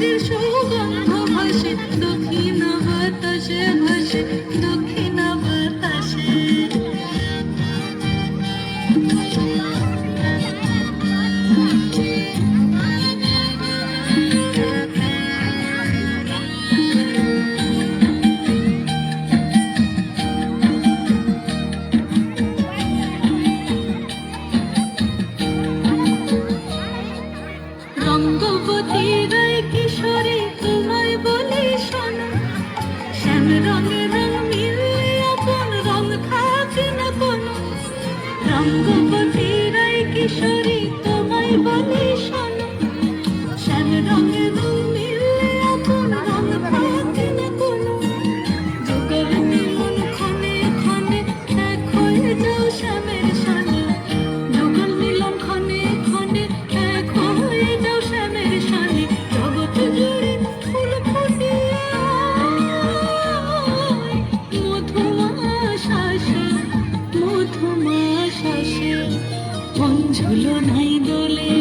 মাটির সুগন্ধ ভাসে দক্ষিণ বাতাসে ভাসে দক্ষিণ বাতাসে রঙ্গবতী রায় কিশোরী তোমায় বলি শোনো শ্যাম রঙের রং মিললে আপন রং থাকে না কোনো রঙ্গবতী রায় কিশোরী তোমায় বলি শোনো শ্যাম রঙের রং মিললে আপন রং থাকে না কোনো যুগের মিলন ক্ষণে ক্ষণে এক হয়ে যাও শ্যামের সানে যুগের মিলন ক্ষণে ক্ষণে এক হয়ে যাও শ্যামের সানে জগৎ জুড়ে ফুল ফুটিয়ে মধুমাস আসে মধুমাস আসে মন ঝুলনায় দোলে